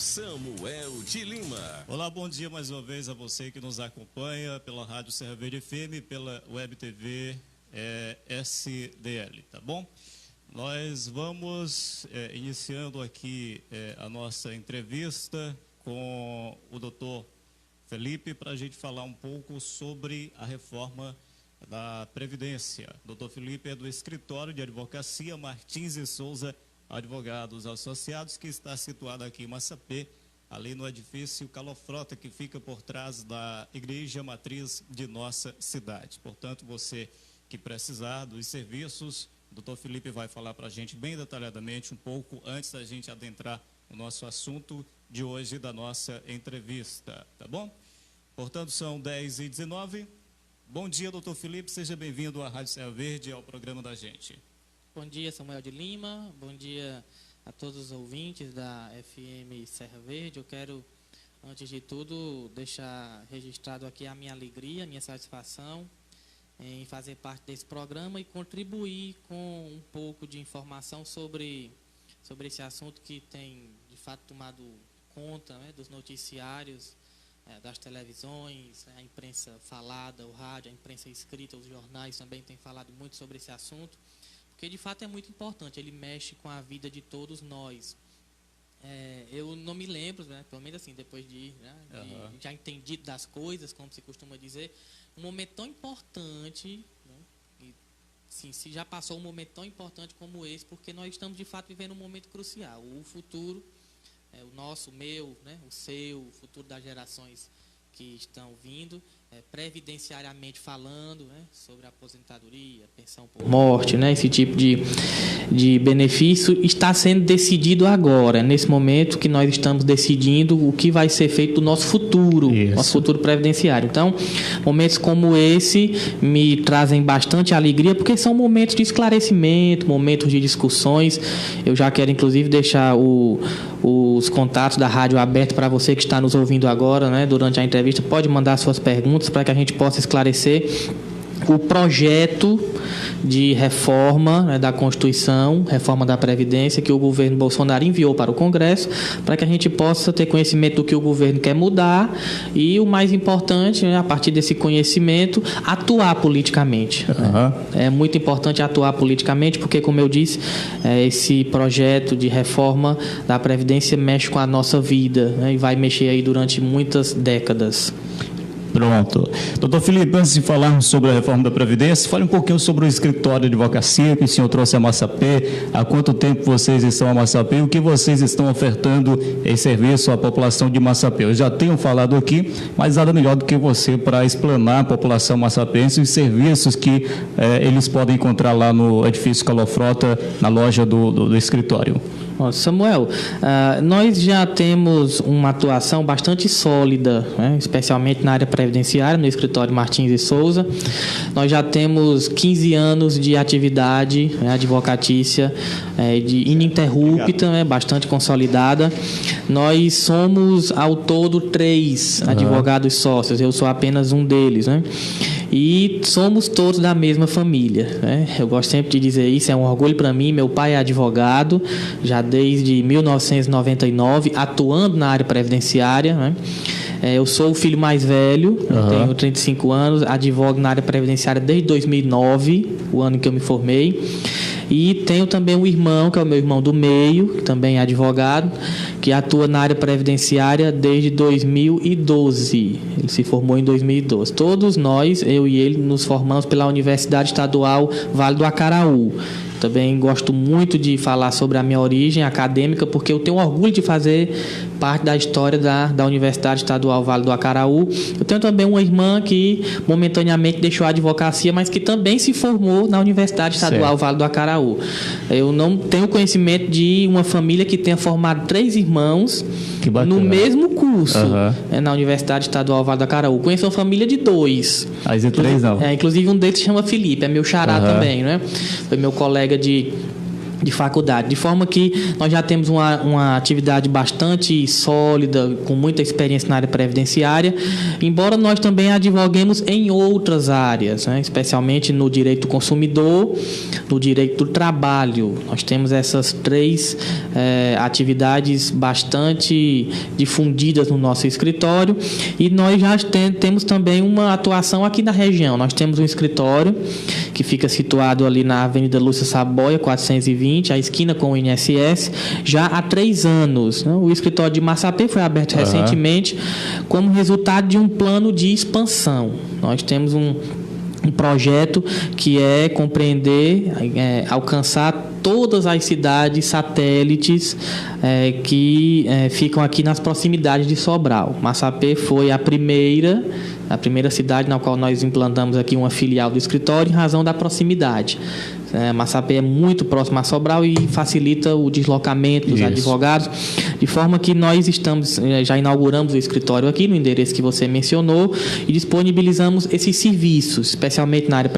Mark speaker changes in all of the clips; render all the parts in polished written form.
Speaker 1: Samuel de Lima.
Speaker 2: Olá, bom dia mais uma vez a você que nos acompanha pela Rádio Serra Verde FM, pela Web TV SDL, tá bom? Nós vamos iniciando aqui a nossa entrevista com o doutor Felipe para a gente falar um pouco sobre a reforma da Previdência. Doutor Felipe é do Escritório de Advocacia Martins e Souza Advogados Associados, que está situado aqui em Massapê, ali no edifício Calofrota, que fica por trás da Igreja Matriz de nossa cidade. Portanto, você que precisar dos serviços, o doutor Felipe vai falar para a gente bem detalhadamente um pouco antes da gente adentrar no nosso assunto de hoje da nossa entrevista, tá bom? Portanto, são 10h19. Bom dia, doutor Felipe, seja bem-vindo à Rádio Serra Verde, ao programa da gente.
Speaker 3: Bom dia, Samuel de Lima, bom dia a todos os ouvintes da FM Serra Verde. Eu quero, antes de tudo, deixar registrado aqui a minha alegria, a minha satisfação em fazer parte desse programa e contribuir com um pouco de informação sobre esse assunto que tem, de fato, tomado conta, né, dos noticiários, das televisões, a imprensa falada, o rádio, a imprensa escrita, os jornais também têm falado muito sobre esse assunto, porque de fato é muito importante, ele mexe com a vida de todos nós. Eu não me lembro, né, pelo menos assim, depois de já entendido das coisas, como se costuma dizer, um momento tão importante, né, e, sim, se já passou um momento tão importante como esse, porque nós estamos de fato vivendo um momento crucial. O futuro, o nosso, o meu, né, o seu, o futuro das gerações que estão vindo, previdenciariamente falando, né, sobre a aposentadoria, pensão por morte, né, esse tipo de benefício está sendo decidido agora, nesse momento que nós estamos decidindo o que vai ser feito do nosso futuro, nosso futuro previdenciário. Então, momentos como esse me trazem bastante alegria, porque são momentos de esclarecimento, momentos de discussões. Eu já quero, inclusive, deixar os contatos da rádio abertos para você que está nos ouvindo agora, né, durante a entrevista. Pode mandar suas perguntas para que a gente possa esclarecer o projeto de reforma, né, da Constituição, reforma da Previdência, que o governo Bolsonaro enviou para o Congresso, para que a gente possa ter conhecimento do que o governo quer mudar e, o mais importante, né, a partir desse conhecimento, atuar politicamente. É muito importante atuar politicamente, porque, como eu disse, esse projeto de reforma da Previdência mexe com a nossa vida, né, e vai mexer aí durante muitas décadas.
Speaker 2: Pronto. Doutor Felipe, antes de falarmos sobre a reforma da Previdência, fale um pouquinho sobre o escritório de advocacia que o senhor trouxe a Massapê. Há quanto tempo vocês estão a Massapê e o que vocês estão ofertando em serviço à população de Massapê? Eu já tenho falado aqui, mas nada melhor do que você para explanar a população massapense os serviços que eles podem encontrar lá no edifício Calofrota, na loja do escritório.
Speaker 3: Samuel, nós já temos uma atuação bastante sólida, né, especialmente na área previdenciária, no escritório Martins e Souza. Nós já temos 15 anos de atividade, né, advocatícia ininterrupta, né, bastante consolidada. Nós somos, ao todo, 3 advogados sócios, eu sou apenas um deles, né? E somos todos da mesma família, né? Eu gosto sempre de dizer isso, é um orgulho para mim. Meu pai é advogado, já desde 1999, atuando na área previdenciária, né? Eu sou o filho mais velho, tenho 35 anos, advogo na área previdenciária desde 2009, o ano em que eu me formei. E tenho também um irmão, que é o meu irmão do meio, que também é advogado, que atua na área previdenciária desde 2012. Ele se formou em 2012. Todos nós, eu e ele, nos formamos pela Universidade Estadual Vale do Acaraú. Também gosto muito de falar sobre a minha origem acadêmica, porque eu tenho orgulho de fazer parte da história da Universidade Estadual Vale do Acaraú. Eu tenho também uma irmã que momentaneamente deixou a advocacia, mas que também se formou na Universidade Estadual Vale do Acaraú. Eu não tenho conhecimento de uma família que tenha formado 3 irmãos no mesmo curso, na Universidade Estadual Vale do Acaraú. Conheço uma família de 2.
Speaker 2: Mas de 3 não.
Speaker 3: Inclusive um deles se chama Felipe, é meu xará também, né? Foi meu colega de faculdade, de forma que nós já temos uma atividade bastante sólida, com muita experiência na área previdenciária, embora nós também advoguemos em outras áreas, né? Especialmente no direito do consumidor, no direito do trabalho. Nós temos essas três atividades bastante difundidas no nosso escritório, e nós já temos também uma atuação aqui na região. Nós temos um escritório que fica situado ali na Avenida Lúcia Saboia, 420, a esquina com o INSS, já há 3 anos. Né? O escritório de Massapê foi aberto recentemente como resultado de um plano de expansão. Nós temos um projeto que é compreender, alcançar todas as cidades satélites que ficam aqui nas proximidades de Sobral. Massapê foi a primeira cidade na qual nós implantamos aqui uma filial do escritório, em razão da proximidade. Massapê é muito próximo a Sobral e facilita o deslocamento dos advogados, de forma que nós já inauguramos o escritório aqui no endereço que você mencionou e disponibilizamos esses serviços, especialmente na área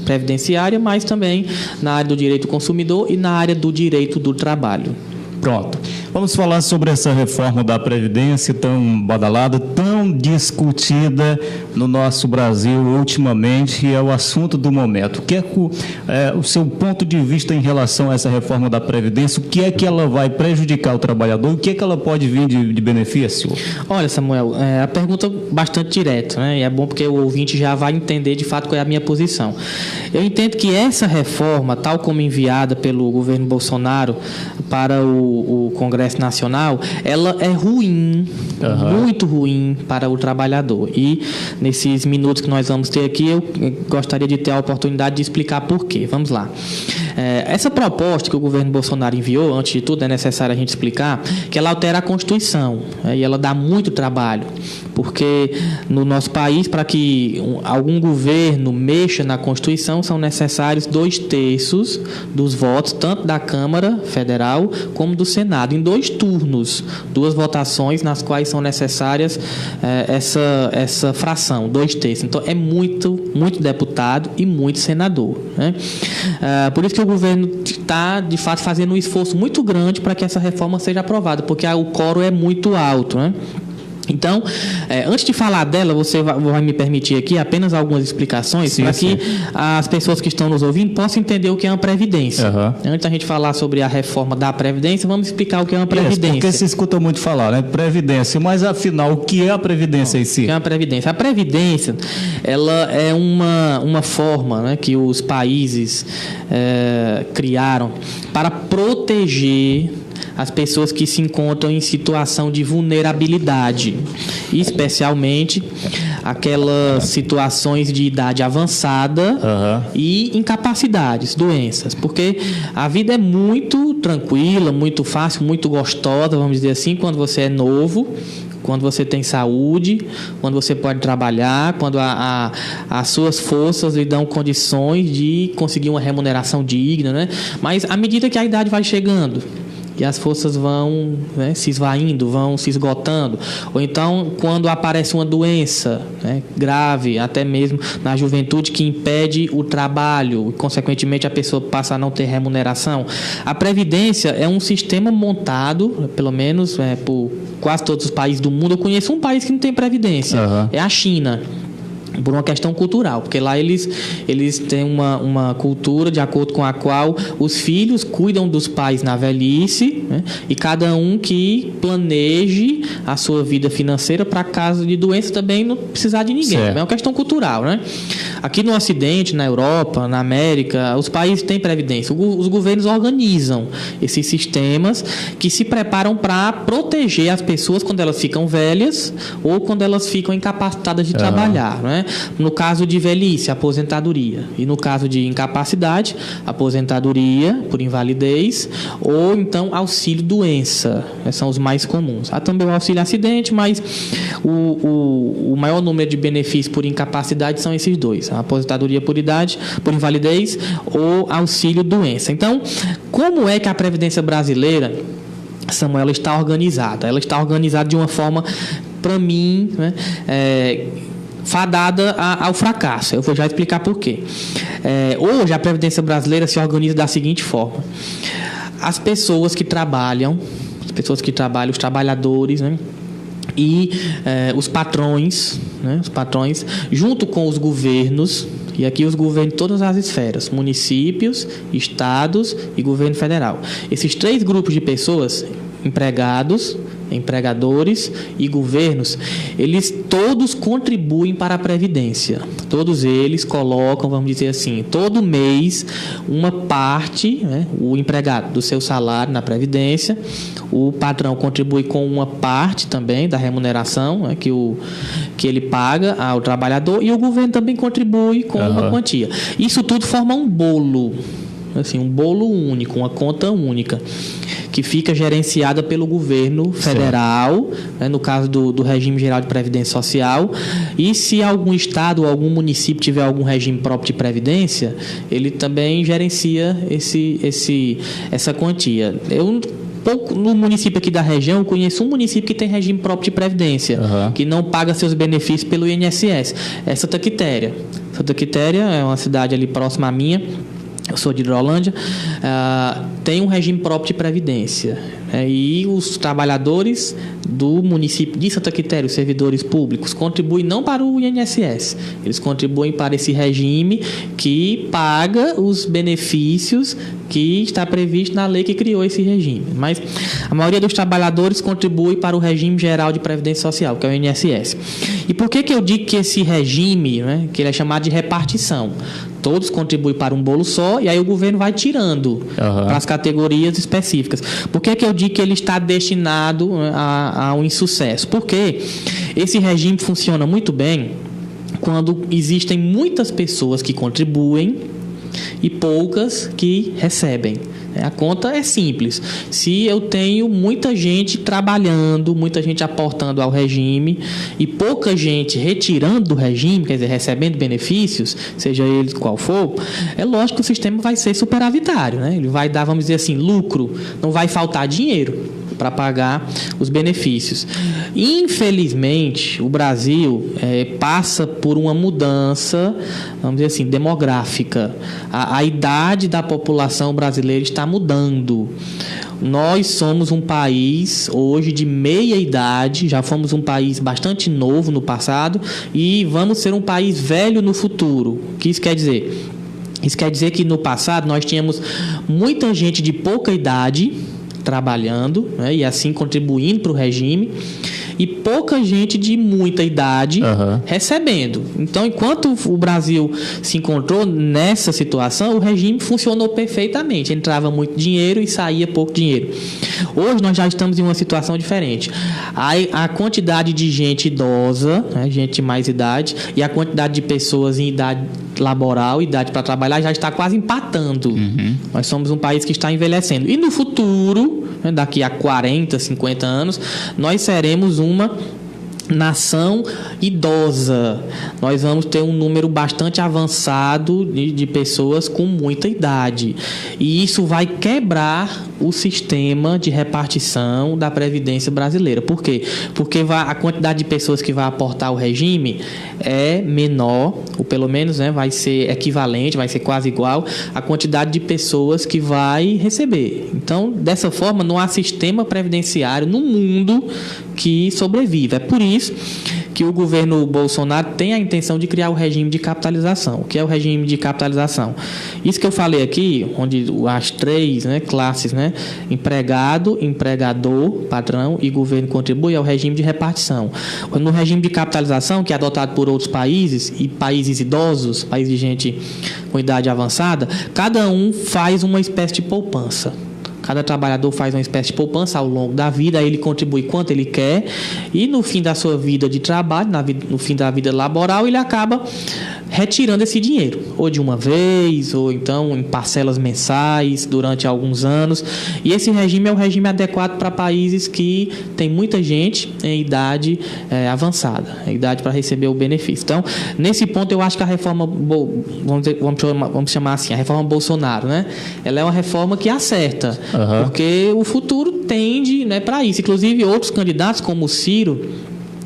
Speaker 3: previdenciária, mas também na área do direito do consumidor e na área do direito do trabalho.
Speaker 4: Pronto. Vamos falar sobre essa reforma da Previdência tão badalada, tão discutida no nosso Brasil ultimamente, e é o assunto do momento. O que é o seu ponto de vista em relação a essa reforma da Previdência? O que é que ela vai prejudicar o trabalhador? O que é que ela pode vir de benefício?
Speaker 3: Olha, Samuel, a pergunta bastante direta, né? E é bom porque o ouvinte já vai entender de fato qual é a minha posição. Eu entendo que essa reforma, tal como enviada pelo governo Bolsonaro para o Congresso Nacional, ela é ruim, muito ruim para o trabalhador. E nesses minutos que nós vamos ter aqui, eu gostaria de ter a oportunidade de explicar por quê. Vamos lá. Essa proposta que o governo Bolsonaro enviou, antes de tudo, é necessário a gente explicar que ela altera a Constituição, e ela dá muito trabalho, porque no nosso país, para que algum governo mexa na Constituição, são necessários 2/3 dos votos, tanto da Câmara Federal como do Senado, em 2 turnos, 2 votações nas quais são necessárias essa fração, 2/3. Então, é muito deputado e muito senador, né? Por isso que o governo está, de fato, fazendo um esforço muito grande para que essa reforma seja aprovada, porque o quórum é muito alto, né? Então, antes de falar dela, você vai me permitir aqui apenas algumas explicações para que as pessoas que estão nos ouvindo possam entender o que é uma previdência. Antes da gente falar sobre a reforma da Previdência, vamos explicar o que é uma previdência.
Speaker 4: Porque se escuta muito falar, né? Previdência, mas afinal, o que é a Previdência em si?
Speaker 3: O que é uma Previdência? A Previdência, ela é uma forma, né, que os países criaram para proteger as pessoas que se encontram em situação de vulnerabilidade, especialmente aquelas situações de idade avançada e incapacidades, doenças, porque a vida é muito tranquila, muito fácil, muito gostosa, vamos dizer assim, quando você é novo, quando você tem saúde, quando você pode trabalhar, quando as suas forças lhe dão condições de conseguir uma remuneração digna, né? Mas à medida que a idade vai chegando e as forças vão, né, se esvaindo, vão se esgotando, ou então quando aparece uma doença, né, grave, até mesmo na juventude, que impede o trabalho e, consequentemente, a pessoa passa a não ter remuneração. A Previdência é um sistema montado, pelo menos por quase todos os países do mundo. Eu conheço um país que não tem Previdência, é a China. Por uma questão cultural, porque lá eles têm uma cultura de acordo com a qual os filhos cuidam dos pais na velhice, né? E cada um que planeje a sua vida financeira para caso de doença também não precisar de ninguém. É uma questão cultural, né? Aqui no Ocidente, na Europa, na América, os países têm previdência. Os governos organizam esses sistemas que se preparam para proteger as pessoas quando elas ficam velhas ou quando elas ficam incapacitadas de trabalhar, né? No caso de velhice, aposentadoria. E no caso de incapacidade, aposentadoria por invalidez ou então auxílio-doença. São os mais comuns. Há também o auxílio-acidente, mas o maior número de benefícios por incapacidade são esses dois. A aposentadoria por idade, por invalidez ou auxílio-doença. Então, como é que a Previdência brasileira, Samuel, está organizada? Ela está organizada de uma forma, para mim, né, fadada ao fracasso. Eu vou já explicar por quê. Hoje, a Previdência brasileira se organiza da seguinte forma. As pessoas que trabalham, os trabalhadores, né? E os patrões, junto com os governos, e aqui os governos de todas as esferas, municípios, estados e governo federal. Esses 3 grupos de pessoas, empregados, empregadores e governos, eles todos contribuem para a Previdência. Todos eles colocam, vamos dizer assim, todo mês uma parte, né, o empregado do seu salário na Previdência, o patrão contribui com uma parte também da remuneração, né, que ele paga ao trabalhador, e o governo também contribui com uma quantia. Isso tudo forma um bolo, assim, um bolo único, uma conta única, que fica gerenciada pelo governo federal, né, no caso do regime geral de previdência social, e se algum estado ou algum município tiver algum regime próprio de previdência, ele também gerencia essa quantia. No município aqui da região, eu conheço um município que tem regime próprio de previdência, que não paga seus benefícios pelo INSS. É Santa Quitéria. Santa Quitéria é uma cidade ali próxima à minha. Eu sou de Hidrolândia, tem um regime próprio de previdência. E os trabalhadores do município de Santa Quitéria, os servidores públicos, contribuem não para o INSS, eles contribuem para esse regime que paga os benefícios que está previsto na lei que criou esse regime. Mas a maioria dos trabalhadores contribui para o regime geral de previdência social, que é o INSS. E por que eu digo que esse regime, né, que ele é chamado de repartição? Todos contribuem para um bolo só, e aí o governo vai tirando para as categorias específicas. Por que eu digo que ele está destinado a um insucesso? Porque esse regime funciona muito bem quando existem muitas pessoas que contribuem e poucas que recebem. A conta é simples. Se eu tenho muita gente trabalhando, muita gente aportando ao regime e pouca gente retirando do regime, quer dizer, recebendo benefícios, seja ele qual for, é lógico que o sistema vai ser superavitário, né? Ele vai dar, vamos dizer assim, lucro, não vai faltar dinheiro para pagar os benefícios. Infelizmente, o Brasil passa por uma mudança, vamos dizer assim, demográfica. A idade da população brasileira está mudando. Nós somos um país hoje de meia idade, já fomos um país bastante novo no passado e vamos ser um país velho no futuro. O que isso quer dizer? Isso quer dizer que no passado nós tínhamos muita gente de pouca idade trabalhando, né, e assim contribuindo para o regime, e pouca gente de muita idade recebendo. Então, enquanto o Brasil se encontrou nessa situação, o regime funcionou perfeitamente. Entrava muito dinheiro e saía pouco dinheiro. Hoje, nós já estamos em uma situação diferente. A quantidade de gente idosa, né, gente de mais idade, e a quantidade de pessoas em idade laboral, idade para trabalhar, já está quase empatando. Nós somos um país que está envelhecendo. E no futuro, né, daqui a 40, 50 anos, nós seremos uma nação idosa. Nós vamos ter um número bastante avançado de pessoas com muita idade. E isso vai quebrar o sistema de repartição da Previdência brasileira. Por quê? Porque a quantidade de pessoas que vai aportar ao regime é menor, ou pelo menos, né, vai ser equivalente, vai ser quase igual à quantidade de pessoas que vai receber. Então, dessa forma, não há sistema previdenciário no mundo que sobreviva. É por isso que o governo Bolsonaro tem a intenção de criar o regime de capitalização. O que é o regime de capitalização? Isso que eu falei aqui, onde as 3, né, classes, né, empregado, empregador, patrão e governo contribui, é o regime de repartição. No regime de capitalização, que é adotado por outros países, e países idosos, países de gente com idade avançada, cada um faz uma espécie de poupança. Cada trabalhador faz uma espécie de poupança ao longo da vida, aí ele contribui quanto ele quer, e no fim da sua vida de trabalho, no fim da vida laboral, ele acaba retirando esse dinheiro, ou de uma vez, ou então em parcelas mensais, durante alguns anos. E esse regime é um regime adequado para países que tem muita gente em idade avançada, em idade para receber o benefício. Então, nesse ponto, eu acho que a reforma, vamos chamar assim, a reforma Bolsonaro, né? Ela é uma reforma que acerta, porque o futuro tende, né, para isso. Inclusive, outros candidatos, como o Ciro,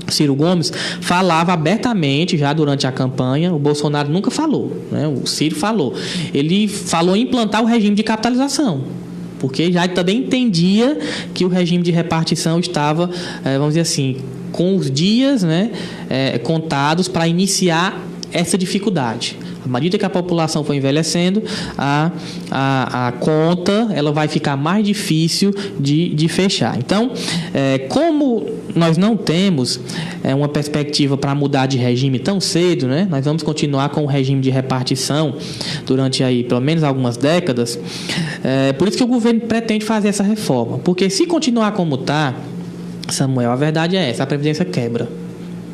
Speaker 3: Ciro Gomes, falava abertamente já durante a campanha. O Bolsonaro nunca falou, né? O Ciro falou. Ele falou em implantar o regime de capitalização, porque já também entendia que o regime de repartição estava, vamos dizer assim, com os dias, né, contados para iniciar essa dificuldade. À medida que a população for envelhecendo, a conta ela vai ficar mais difícil de fechar. Então, como nós não temos uma perspectiva para mudar de regime tão cedo, né, nós vamos continuar com o regime de repartição durante aí, pelo menos algumas décadas. Por isso que o governo pretende fazer essa reforma. Porque se continuar como está, Samuel, a verdade é essa, a Previdência quebra.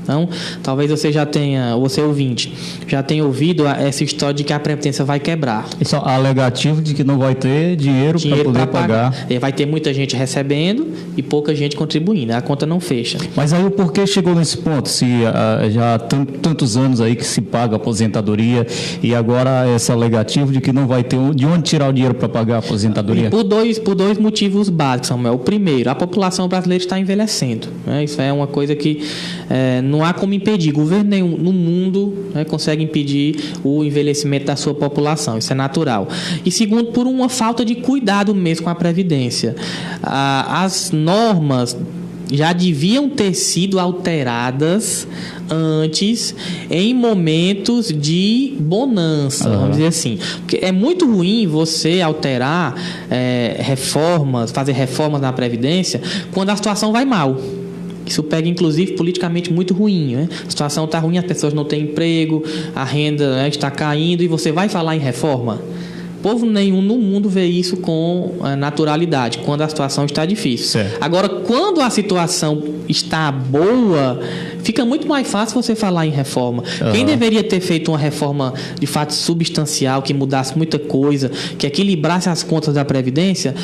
Speaker 3: Então, talvez você já tenha, você ouvinte, já tenha ouvido essa história de que a Previdência vai quebrar.
Speaker 4: Isso é alegativo de que não vai ter dinheiro para poder pagar.
Speaker 3: Vai ter muita gente recebendo e pouca gente contribuindo. A conta não fecha.
Speaker 4: Mas aí o porquê chegou nesse ponto? Se já há tantos anos aí que se paga a aposentadoria e agora esse alegativo de que não vai ter de onde tirar o dinheiro para pagar a aposentadoria?
Speaker 3: Por dois motivos básicos, Samuel. O primeiro, a população brasileira está envelhecendo, né? Isso é uma coisa que não há como impedir. Governo nenhum no mundo, né, consegue impedir o envelhecimento da sua população. Isso é natural. E segundo, por uma falta de cuidado mesmo com a Previdência. As normas já deviam ter sido alteradas antes, em momentos de bonança, vamos dizer assim. Porque é muito ruim você alterar fazer reformas na Previdência quando a situação vai mal. Isso pega, inclusive, politicamente muito ruim, né? A situação está ruim, as pessoas não têm emprego, a renda, né, está caindo, e você vai falar em reforma? Povo nenhum no mundo vê isso com naturalidade, quando a situação está difícil. Certo. Agora, quando a situação está boa, fica muito mais fácil você falar em reforma. Quem deveria ter feito uma reforma, de fato, substancial, que mudasse muita coisa, que equilibrasse as contas da Previdência,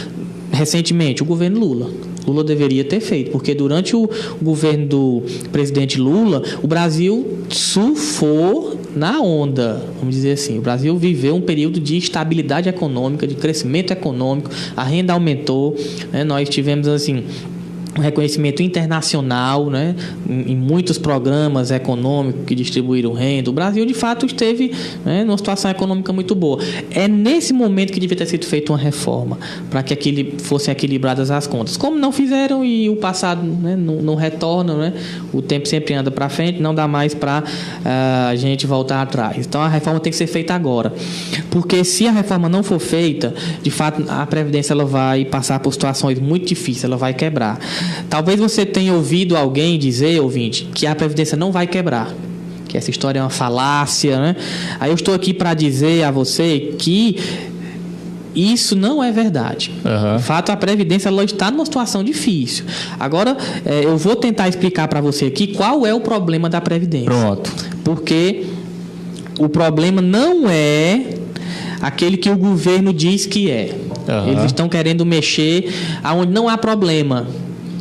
Speaker 3: recentemente, o governo Lula. Lula deveria ter feito, porque durante o governo do presidente Lula, o Brasil surfou na onda, vamos dizer assim. O Brasil viveu um período de estabilidade econômica, de crescimento econômico, a renda aumentou, né? Nós tivemos, assim, um reconhecimento internacional, né, em muitos programas econômicos que distribuíram renda. O Brasil, de fato, esteve, né, numa situação econômica muito boa. É nesse momento que devia ter sido feita uma reforma, para que fossem equilibradas as contas. Como não fizeram e o passado, né, não retorna, né, o tempo sempre anda para frente, não dá mais para a gente voltar atrás. Então, a reforma tem que ser feita agora. Porque se a reforma não for feita, de fato, a Previdência ela vai passar por situações muito difíceis, ela vai quebrar. Talvez você tenha ouvido alguém dizer, ouvinte, que a Previdência não vai quebrar, que essa história é uma falácia, né? Aí eu estou aqui para dizer a você que isso não é verdade. De fato, a Previdência ela está numa situação difícil. Agora, eu vou tentar explicar para você aqui qual é o problema da Previdência.
Speaker 4: Pronto.
Speaker 3: Porque o problema não é aquele que o governo diz que é. Eles estão querendo mexer aonde não há problema.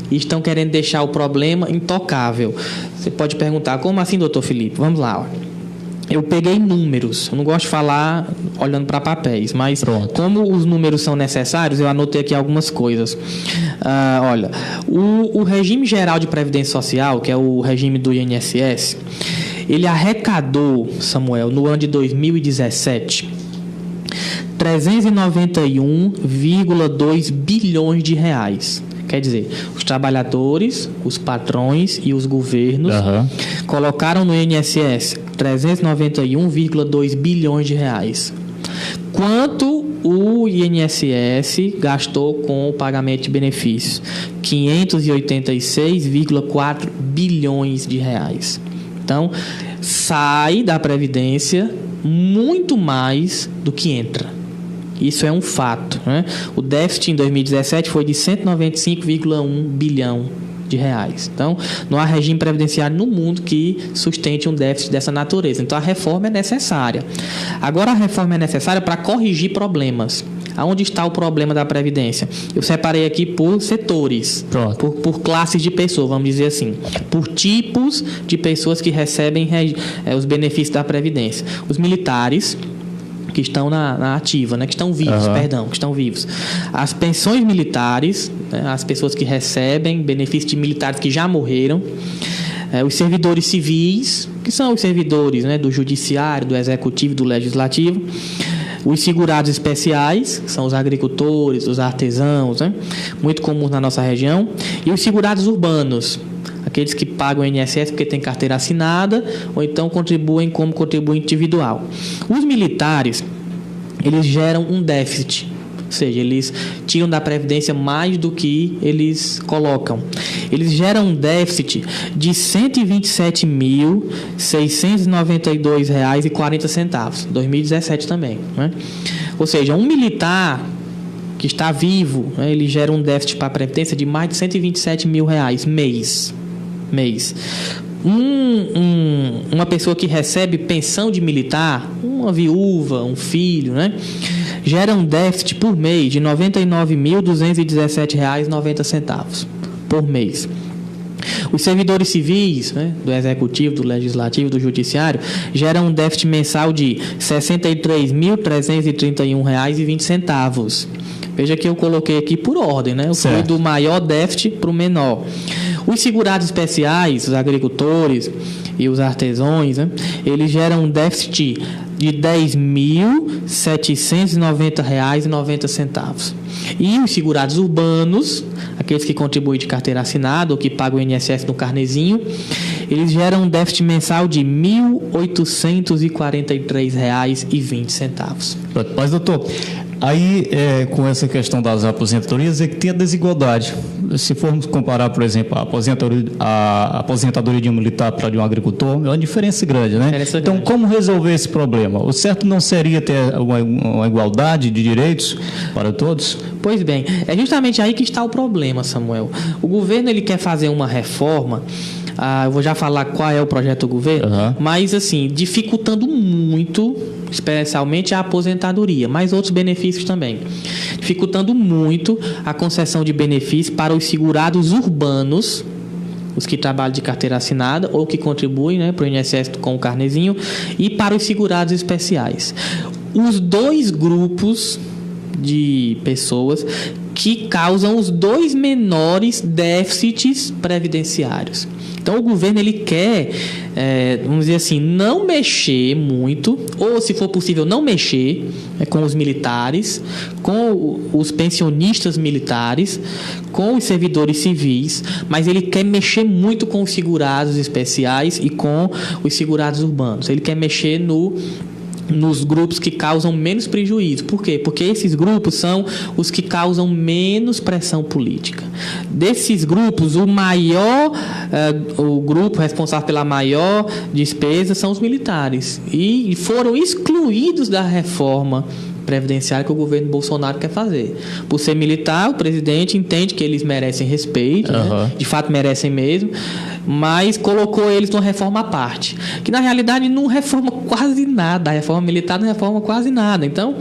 Speaker 3: E estão querendo deixar o problema intocável. Você pode perguntar, como assim, doutor Felipe? Vamos lá. Eu peguei números. Eu não gosto de falar olhando para papéis, mas como os números são necessários, eu anotei aqui algumas coisas. Olha, o regime geral de previdência social, que é o regime do INSS, ele arrecadou, Samuel, no ano de 2017, 391,2 bilhões de reais. Quer dizer, os trabalhadores, os patrões e os governos colocaram no INSS 391,2 bilhões de reais. Quanto o INSS gastou com o pagamento de benefícios? 586,4 bilhões de reais. Então, sai da Previdência muito mais do que entra. Isso é um fato, né? O déficit em 2017 foi de 195,1 bilhão de reais. Então, não há regime previdenciário no mundo que sustente um déficit dessa natureza. Então, a reforma é necessária. Agora, a reforma é necessária para corrigir problemas. Aonde está o problema da Previdência? Eu separei aqui por setores, por classes de pessoas, vamos dizer assim. Por tipos de pessoas que recebem os benefícios da Previdência. Os militares, que estão na ativa, né? Que estão vivos, que estão vivos. As pensões militares, né? As pessoas que recebem benefícios de militares que já morreram. Os servidores civis, que são os servidores, né, do judiciário, do executivo e do legislativo. Os segurados especiais, que são os agricultores, os artesãos, né, muito comuns na nossa região. E os segurados urbanos, aqueles que pagam o INSS porque têm carteira assinada ou então contribuem como contribuinte individual. Os militares, eles geram um déficit, ou seja, eles tiram da Previdência mais do que eles colocam. Eles geram um déficit de R$ 127.692,40, 2017 também, né? Ou seja, um militar que está vivo, né, ele gera um déficit para a Previdência de mais de R$ 127 mil mês. Uma pessoa que recebe pensão de militar, uma viúva, um filho, né, gera um déficit por mês de R$ 99.217,90 por mês. Os servidores civis, né, do Executivo, do Legislativo, do Judiciário, geram um déficit mensal de R$ 63.331,20. Veja que eu coloquei aqui por ordem, né? Eu fui do maior déficit para o menor. Os segurados especiais, os agricultores e os artesãos, né, eles geram um déficit de R$ 10.790,90. E os segurados urbanos, aqueles que contribuem de carteira assinada ou que pagam o INSS no carnezinho, eles geram um déficit mensal de R$ 1.843,20.
Speaker 4: Mas, doutor, aí, com essa questão das aposentadorias, é que tem a desigualdade. Se formos comparar, por exemplo, a aposentadoria de um militar para de um agricultor, é uma diferença grande, né? Então, como resolver esse problema? O certo não seria ter uma igualdade de direitos para todos?
Speaker 3: Pois bem, é justamente aí que está o problema, Samuel. O governo ele quer fazer uma reforma. Eu vou já falar qual é o projeto do governo, mas assim, dificultando muito, especialmente a aposentadoria, mas outros benefícios também. Dificultando muito a concessão de benefícios para os segurados urbanos, os que trabalham de carteira assinada ou que contribuem, né, para o INSS com o carnezinho, e para os segurados especiais. Os dois grupos de pessoas que causam os dois menores déficits previdenciários. Então, o governo ele quer, vamos dizer assim, não mexer muito, ou, se for possível, não mexer com os militares, com os pensionistas militares, com os servidores civis, mas ele quer mexer muito com os segurados especiais e com os segurados urbanos. Ele quer mexer nos grupos que causam menos prejuízo. Por quê? Porque esses grupos são os que causam menos pressão política. Desses grupos, o grupo responsável pela maior despesa são os militares. E foram excluídos da reforma previdenciária que o governo Bolsonaro quer fazer. Por ser militar, o presidente entende que eles merecem respeito, né? De fato merecem mesmo, mas colocou eles numa reforma à parte, que na realidade não reforma quase nada, a reforma militar não reforma quase nada. Então,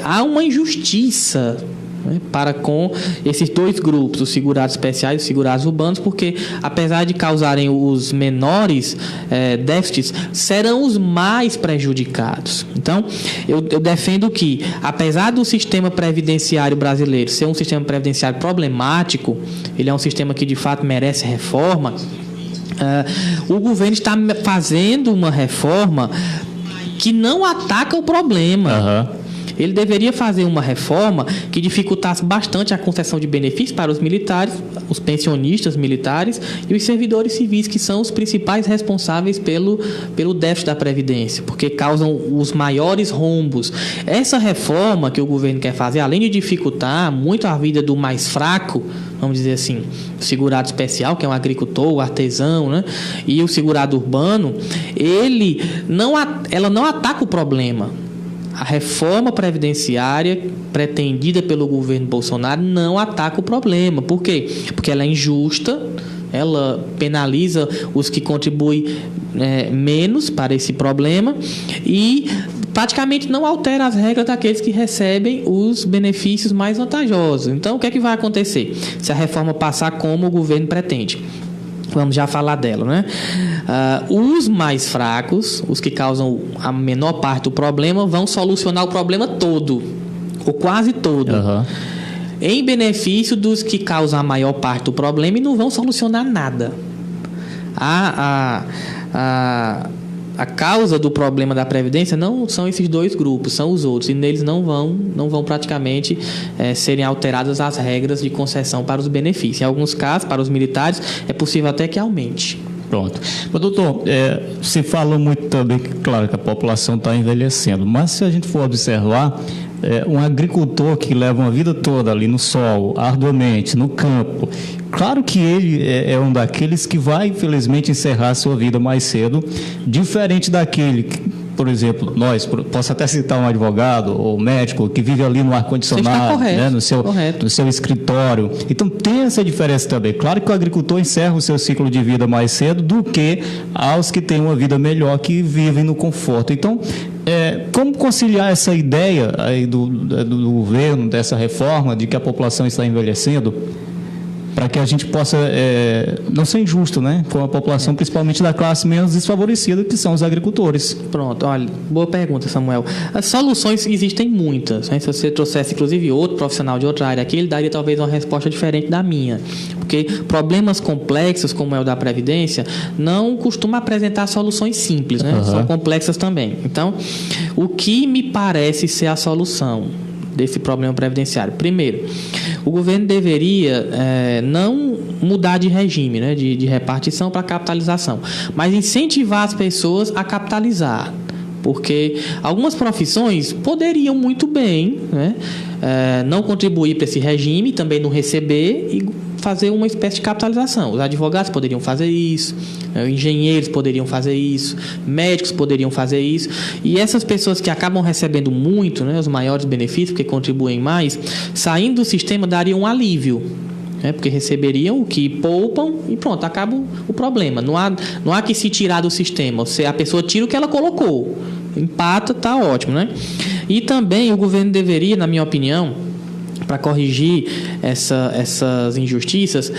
Speaker 3: há uma injustiça, né, para com esses dois grupos, os segurados especiais e os segurados urbanos, porque apesar de causarem os menores déficits, serão os mais prejudicados. Então, eu defendo que, apesar do sistema previdenciário brasileiro ser um sistema previdenciário problemático, ele é um sistema que de fato merece reforma, o governo está fazendo uma reforma que não ataca o problema. Ele deveria fazer uma reforma que dificultasse bastante a concessão de benefícios para os militares, os pensionistas militares e os servidores civis, que são os principais responsáveis pelo déficit da Previdência, porque causam os maiores rombos. Essa reforma que o governo quer fazer, além de dificultar muito a vida do mais fraco, vamos dizer assim, o segurado especial, que é um agricultor, o artesão, né, e o segurado urbano, ela não ataca o problema. A reforma previdenciária pretendida pelo governo Bolsonaro não ataca o problema. Por quê? Porque ela é injusta, ela penaliza os que contribuem menos para esse problema e praticamente não altera as regras daqueles que recebem os benefícios mais vantajosos. Então, o que é que vai acontecer se a reforma passar como o governo pretende? Vamos já falar dela, né? Os mais fracos, os que causam a menor parte do problema, vão solucionar o problema todo, ou quase todo, em benefício dos que causam a maior parte do problema e não vão solucionar nada. A causa do problema da Previdência não são esses dois grupos, são os outros. E neles não vão praticamente serem alteradas as regras de concessão para os benefícios. Em alguns casos, para os militares, é possível até que aumente.
Speaker 4: Pronto. Mas, doutor, se fala muito também, claro, que a população está envelhecendo, mas se a gente for observar, um agricultor que leva uma vida toda ali no sol, arduamente, no campo, claro que ele é um daqueles que vai, infelizmente, encerrar a sua vida mais cedo, diferente daquele que, por exemplo, posso até citar um advogado ou médico que vive ali no ar-condicionado, né, no seu escritório. Então, tem essa diferença também. Claro que o agricultor encerra o seu ciclo de vida mais cedo do que aos que têm uma vida melhor, que vivem no conforto. Então, como conciliar essa ideia aí do governo, dessa reforma, de que a população está envelhecendo, para que a gente possa não ser injusto, né, com a população, principalmente da classe menos desfavorecida, que são os agricultores.
Speaker 3: Pronto, olha, boa pergunta, Samuel. As soluções existem muitas, né? Se você trouxesse, inclusive, outro profissional de outra área aqui, ele daria talvez uma resposta diferente da minha. Porque problemas complexos, como é o da Previdência, não costuma apresentar soluções simples, né? São complexas também. Então, o que me parece ser a solução desse problema previdenciário? Primeiro, o governo deveria não mudar de regime, né, de repartição para capitalização, mas incentivar as pessoas a capitalizar, porque algumas profissões poderiam muito bem, né, não contribuir para esse regime, também não receber e fazer uma espécie de capitalização. Os advogados poderiam fazer isso, engenheiros poderiam fazer isso, médicos poderiam fazer isso, e essas pessoas que acabam recebendo muito, né, os maiores benefícios, porque contribuem mais, saindo do sistema daria um alívio, né, porque receberiam o que poupam e pronto, acaba o problema. Não há que se tirar do sistema, a pessoa tira o que ela colocou, empata, está ótimo, né? E também o governo deveria, na minha opinião, para corrigir essas injustiças,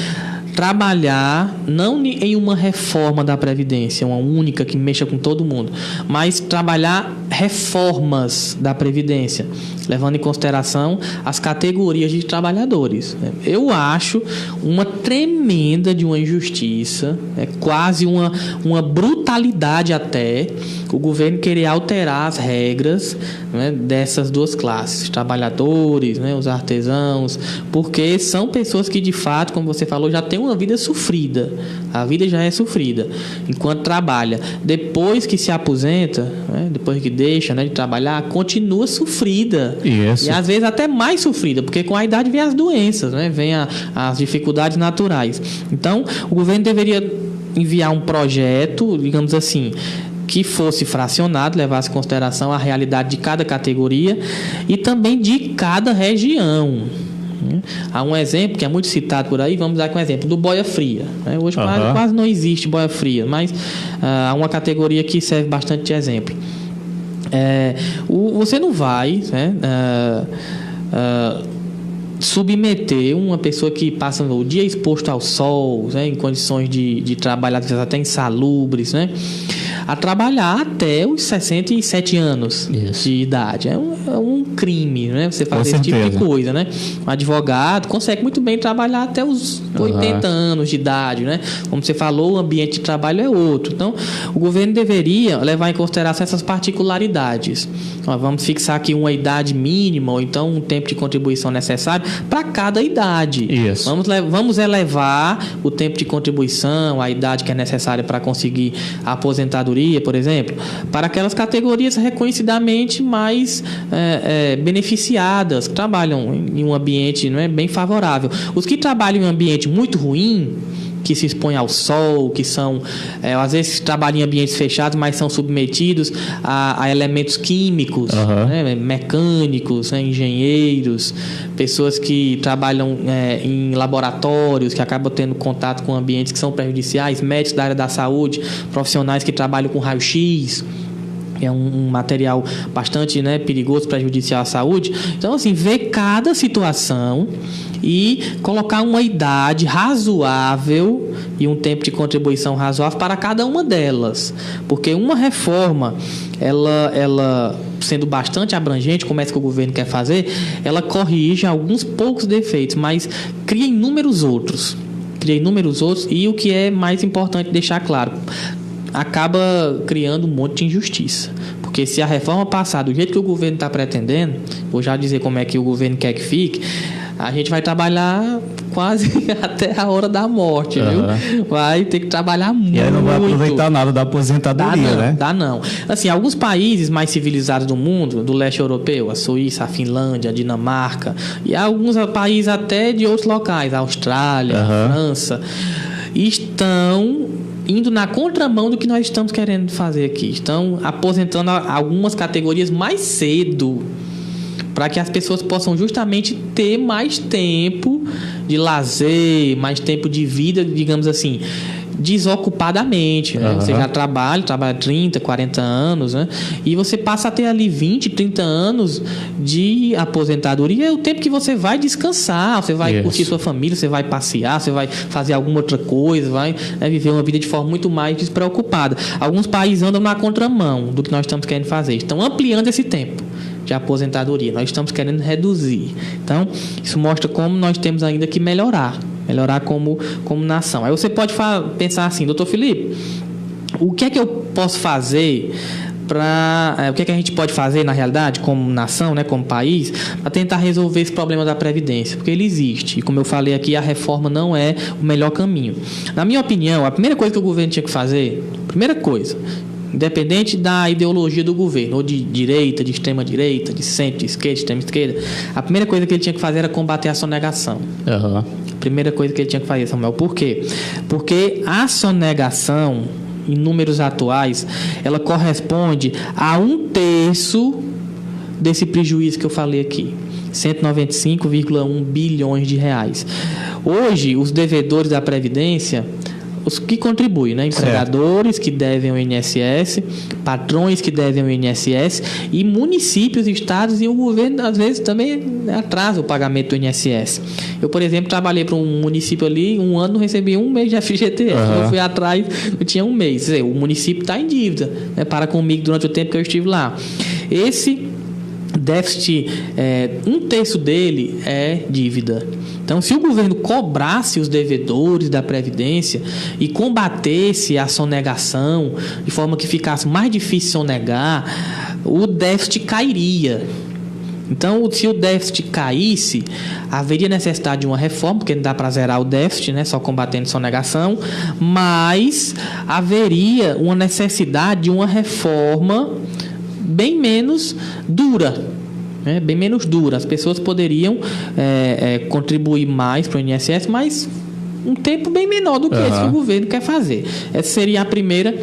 Speaker 3: trabalhar não em uma reforma da Previdência, uma única que mexa com todo mundo, mas trabalhar reformas da Previdência, levando em consideração as categorias de trabalhadores. Eu acho uma tremenda de uma injustiça, quase uma brutalidade até, o governo querer alterar as regras, né, dessas duas classes, os trabalhadores, né, os artesãos, porque são pessoas que, de fato, como você falou, já têm uma vida sofrida. A vida já é sofrida enquanto trabalha. Depois que se aposenta, né, depois que deixa, né, de trabalhar, continua sofrida.
Speaker 4: Isso.
Speaker 3: E às vezes até mais sofrida, porque com a idade vem as doenças, né, vem as dificuldades naturais. Então, o governo deveria enviar um projeto, digamos assim, que fosse fracionado, levasse em consideração a realidade de cada categoria e também de cada região. Há um exemplo que é muito citado por aí, vamos dar aqui um exemplo do boia fria. Hoje quase não existe boia fria, mas há uma categoria que serve bastante de exemplo. Você não vai, né, submeter uma pessoa que passa o dia exposto ao sol, né, em condições de trabalho, às vezes até insalubres, né, a trabalhar até os 67 anos de idade. É um crime, né? Você fazer esse tipo de coisa, né? Um advogado consegue muito bem trabalhar até os 80 anos de idade, né? Como você falou, o ambiente de trabalho é outro. Então, o governo deveria levar em consideração essas particularidades. Vamos fixar aqui uma idade mínima ou então um tempo de contribuição necessário para cada idade.
Speaker 4: Isso.
Speaker 3: Vamos elevar o tempo de contribuição, a idade que é necessária para conseguir a aposentadoria, por exemplo, para aquelas categorias reconhecidamente mais beneficiadas, que trabalham em um ambiente, não é, bem favorável. Os que trabalham em um ambiente muito ruim, que se expõem ao sol, que são, às vezes, trabalham em ambientes fechados, mas são submetidos a elementos químicos, né, mecânicos, né, engenheiros, pessoas que trabalham em laboratórios, que acabam tendo contato com ambientes que são prejudiciais, médicos da área da saúde, profissionais que trabalham com raio-x, é um material bastante, né, perigoso, prejudicial à saúde. Então, assim, ver cada situação e colocar uma idade razoável e um tempo de contribuição razoável para cada uma delas. Porque uma reforma, ela sendo bastante abrangente, como é que o governo quer fazer, ela corrige alguns poucos defeitos, mas cria inúmeros outros. entre inúmeros outros, e o que é mais importante deixar claro, acaba criando um monte de injustiça. Porque se a reforma passar do jeito que o governo está pretendendo, vou já dizer como é que o governo quer que fique, a gente vai trabalhar quase até a hora da morte, viu? Vai ter que trabalhar muito.
Speaker 4: E aí não vai aproveitar nada da aposentadoria, né?
Speaker 3: Dá não. Assim, alguns países mais civilizados do mundo, do leste europeu, a Suíça, a Finlândia, a Dinamarca, e alguns países até de outros locais, a Austrália, a França, estão indo na contramão do que nós estamos querendo fazer aqui. Estão aposentando algumas categorias mais cedo, para que as pessoas possam justamente ter mais tempo de lazer, mais tempo de vida, digamos assim, desocupadamente, né? Você já trabalha 30, 40 anos, né? E você passa a ter ali 20, 30 anos de aposentadoria, é o tempo que você vai descansar, você vai curtir sua família, você vai passear, você vai fazer alguma outra coisa, vai, né, viver uma vida de forma muito mais despreocupada. Alguns países andam na contramão do que nós estamos querendo fazer, estão ampliando esse tempo de aposentadoria, nós estamos querendo reduzir. Então, isso mostra como nós temos ainda que melhorar como nação. Aí você pode pensar assim, doutor Felipe, o que é que eu posso fazer o que é que a gente pode fazer, na realidade, como nação, né, como país, para tentar resolver esse problema da Previdência? Porque ele existe. E, como eu falei aqui, a reforma não é o melhor caminho. Na minha opinião, a primeira coisa que o governo tinha que fazer, independente da ideologia do governo, ou de direita, de extrema-direita, de centro, de esquerda, de extrema-esquerda, a primeira coisa que ele tinha que fazer era combater a sonegação. A primeira coisa que ele tinha que fazer, Samuel. Por quê? Porque a sonegação, em números atuais, ela corresponde a 1/3 desse prejuízo que eu falei aqui. 195,1 bilhões de reais. Hoje, os devedores da Previdência, os que contribuem, né? Empregadores que devem ao INSS, patrões que devem ao INSS e municípios, estados e o governo, às vezes, também atrasa o pagamento do INSS. Eu, por exemplo, trabalhei para um município ali, um ano não recebi um mês de FGTS. Eu fui atrás, eu tinha um mês. Quer dizer, o município está em dívida, né? Para comigo durante o tempo que eu estive lá. Esse déficit, 1/3 dele é dívida. Então, se o governo cobrasse os devedores da Previdência e combatesse a sonegação de forma que ficasse mais difícil sonegar, o déficit cairia. Então, se o déficit caísse, haveria necessidade de uma reforma, porque não dá para zerar o déficit, né, só combatendo sonegação, mas haveria uma necessidade de uma reforma bem menos dura. Bem menos dura. As pessoas poderiam contribuir mais para o INSS, mas um tempo bem menor do que esse que o governo quer fazer. Essa seria a primeira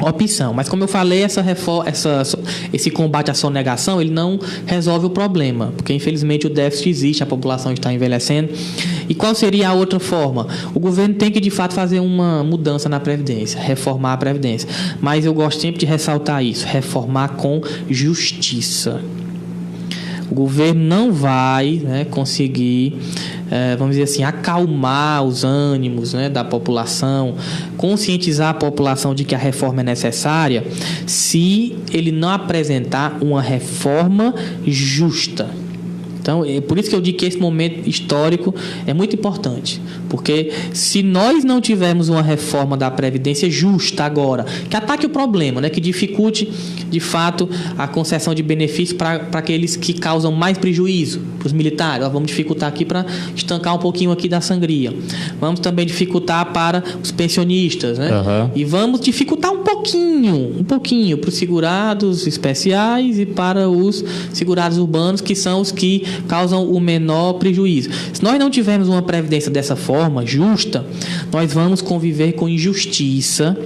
Speaker 3: opção. Mas, como eu falei, esse combate à sonegação, ele não resolve o problema, porque, infelizmente, o déficit existe, a população está envelhecendo. E qual seria a outra forma? O governo tem que, de fato, fazer uma mudança na Previdência, reformar a Previdência. Mas eu gosto sempre de ressaltar isso, reformar com justiça. O governo não vai, né, conseguir, vamos dizer assim, acalmar os ânimos, né, da população, conscientizar a população de que a reforma é necessária, se ele não apresentar uma reforma justa. Então, é por isso que eu digo que esse momento histórico é muito importante. Porque se nós não tivermos uma reforma da Previdência justa agora, que ataque o problema, né, que dificulte, de fato, a concessão de benefícios para aqueles que causam mais prejuízo, para os militares. Vamos dificultar aqui para estancar um pouquinho aqui da sangria. Vamos também dificultar para os pensionistas, né? E vamos dificultar um pouquinho para os segurados especiais e para os segurados urbanos, que são os que causam o menor prejuízo. Se nós não tivermos uma previdência dessa forma, justa, nós vamos conviver com injustiça,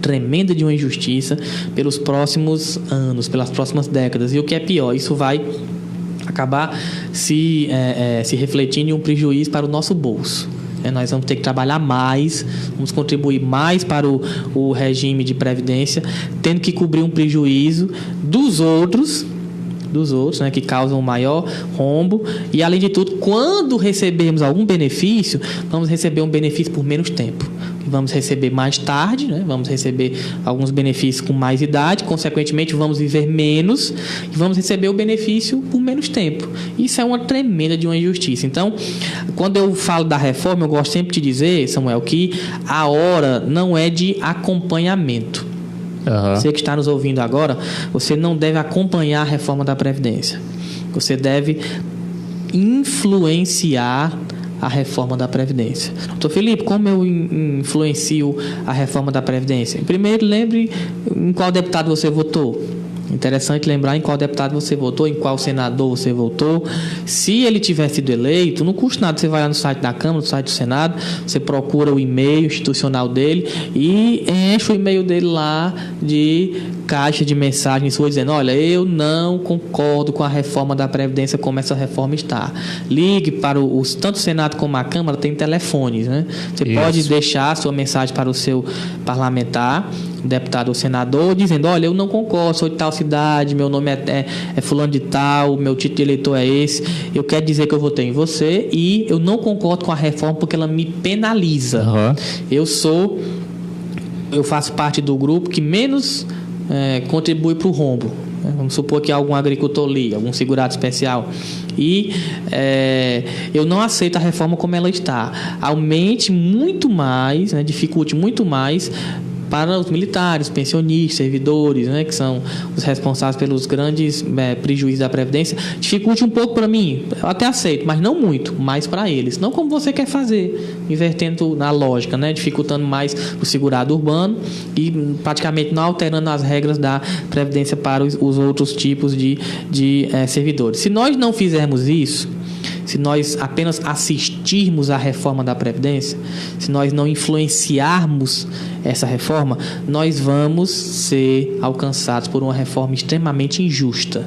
Speaker 3: tremenda de uma injustiça, pelos próximos anos, pelas próximas décadas. E o que é pior, isso vai acabar se refletindo em um prejuízo para o nosso bolso. Nós vamos ter que trabalhar mais, vamos contribuir mais para o regime de previdência, tendo que cobrir um prejuízo dos outros, né, que causam maior rombo. E, além de tudo, quando recebermos algum benefício, vamos receber um benefício por menos tempo. vamos receber mais tarde, né? Vamos receber alguns benefícios com mais idade, consequentemente vamos viver menos e vamos receber o benefício por menos tempo. Isso é uma tremenda de uma injustiça. Então, quando eu falo da reforma, eu gosto sempre de dizer, Samuel, que a hora não é de acompanhamento. Você que está nos ouvindo agora, você não deve acompanhar a reforma da Previdência. Você deve influenciar a reforma da Previdência. Doutor Felipe, como eu influencio a reforma da Previdência? Primeiro, lembre em qual deputado você votou. Interessante lembrar em qual deputado você votou, em qual senador você votou. Se ele tiver sido eleito, não custa nada, você vai lá no site da Câmara, no site do Senado, você procura o e-mail institucional dele e enche o e-mail dele lá de caixa de mensagens suas dizendo: olha, eu não concordo com a reforma da Previdência como essa reforma está. Ligue para tanto o Senado como a Câmara, tem telefones, né? Você pode deixar a sua mensagem para o seu parlamentar, deputado ou senador, dizendo: olha, eu não concordo, sou de tal cidade, meu nome é fulano de tal, meu título de eleitor é esse, eu quero dizer que eu votei em você e eu não concordo com a reforma porque ela me penaliza. Eu faço parte do grupo que menos contribui para o rombo. Vamos supor que há algum agricultor ali, algum segurado especial. E eu não aceito a reforma como ela está. Aumente muito mais, dificulte muito mais para os militares, pensionistas, servidores, que são os responsáveis pelos grandes prejuízos da Previdência. Dificulte um pouco para mim, eu até aceito, mas não muito, mais para eles. Não como você quer fazer, invertendo na lógica, dificultando mais o segurado urbano e praticamente não alterando as regras da Previdência para os outros tipos de servidores. Se nós não fizermos isso, se nós apenas assistirmos à reforma da Previdência, se nós não influenciarmos essa reforma, nós vamos ser alcançados por uma reforma extremamente injusta.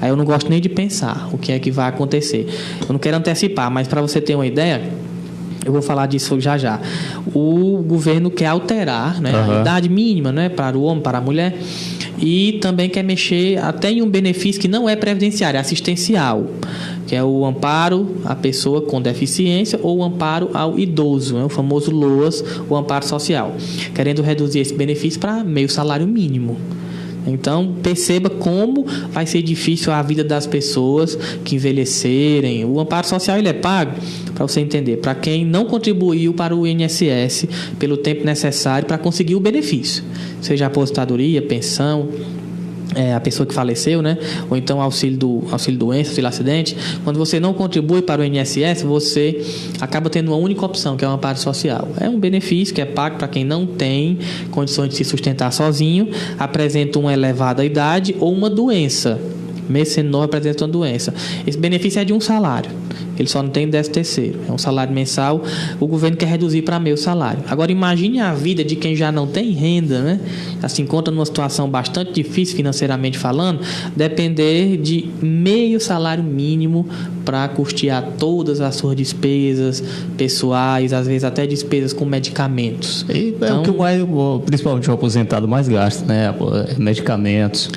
Speaker 3: Aí eu não gosto nem de pensar o que é que vai acontecer. Eu não quero antecipar, mas para você ter uma ideia, eu vou falar disso já. O governo quer alterar a idade mínima para o homem, para a mulher, e também quer mexer até em um benefício que não é previdenciário, é assistencial, que é o amparo à pessoa com deficiência ou o amparo ao idoso, o famoso LOAS, o amparo social, querendo reduzir esse benefício para meio salário mínimo. Então, perceba como vai ser difícil a vida das pessoas que envelhecerem. O amparo social ele é pago, para você entender, para quem não contribuiu para o INSS pelo tempo necessário para conseguir o benefício, seja aposentadoria, pensão, a pessoa que faleceu, ou então auxílio doença, auxílio acidente. Quando você não contribui para o INSS, você acaba tendo uma única opção, que é o amparo social. É um benefício que é pago para quem não tem condições de se sustentar sozinho, apresenta uma elevada idade ou uma doença. Mês sendo novo apresenta uma doença. Esse benefício é de um salário. Ele só não tem 13º. É um salário mensal. O governo quer reduzir para meio salário. Agora, imagine a vida de quem já não tem renda, já se encontra numa situação bastante difícil financeiramente falando, depender de meio salário mínimo para custear todas as suas despesas pessoais, às vezes até despesas com medicamentos.
Speaker 4: Então, é o que principalmente o aposentado mais gasta, medicamentos.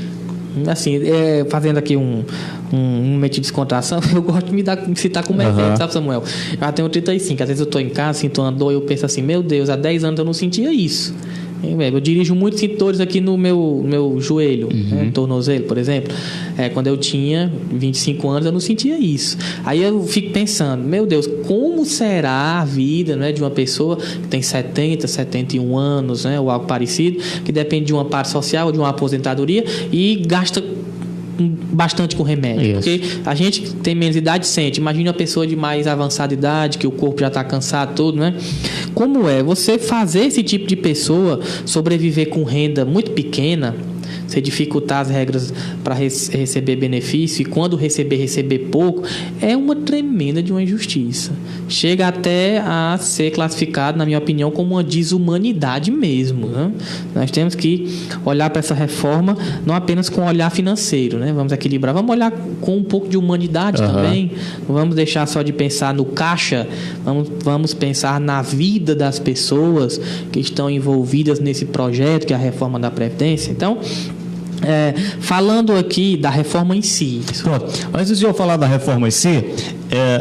Speaker 3: Assim, fazendo aqui um momento de descontração, eu gosto de me citar como exemplo, sabe, Samuel? Eu já tenho 35, às vezes eu estou em casa, sinto uma dor e eu penso assim, meu Deus, há 10 anos eu não sentia isso. Eu dirijo muitos sintores aqui no meu joelho, tornozelo, por exemplo. Quando eu tinha 25 anos, eu não sentia isso. Aí eu fico pensando, meu Deus, como será a vida de uma pessoa que tem 70, 71 anos, ou algo parecido, que depende de um amparo social, de uma aposentadoria e gasta bastante com remédio. Porque a gente que tem menos idade sente. Imagina uma pessoa de mais avançada idade, que o corpo já está cansado, tudo, Como é você fazer esse tipo de pessoa sobreviver com renda muito pequena, você dificultar as regras para receber benefício e quando receber pouco, é uma tremenda de uma injustiça. Chega até a ser classificado, na minha opinião, como uma desumanidade mesmo. Nós temos que olhar para essa reforma não apenas com olhar financeiro, vamos equilibrar, vamos olhar com um pouco de humanidade também. Não vamos deixar só de pensar no caixa, vamos pensar na vida das pessoas que estão envolvidas nesse projeto, que é a reforma da Previdência. Então, falando aqui da reforma em si.
Speaker 4: Pronto. Antes de eu falar da reforma em si,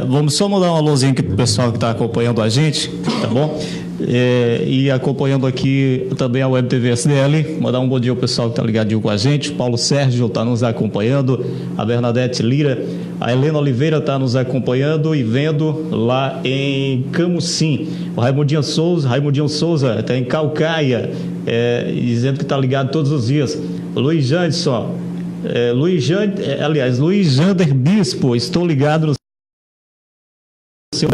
Speaker 4: vamos só mandar um alôzinho aqui para o pessoal que está acompanhando a gente, tá bom? e acompanhando aqui também a Web TV SDL. Mandar um bom dia ao pessoal que está ligadinho com a gente. Paulo Sérgio está nos acompanhando, a Bernadette Lira, a Helena Oliveira está nos acompanhando e vendo lá em Camusim. O Raimundinho Souza está em Calcaia, dizendo que está ligado todos os dias. Luiz Janderson, Luiz Jander Bispo, estou ligado no seu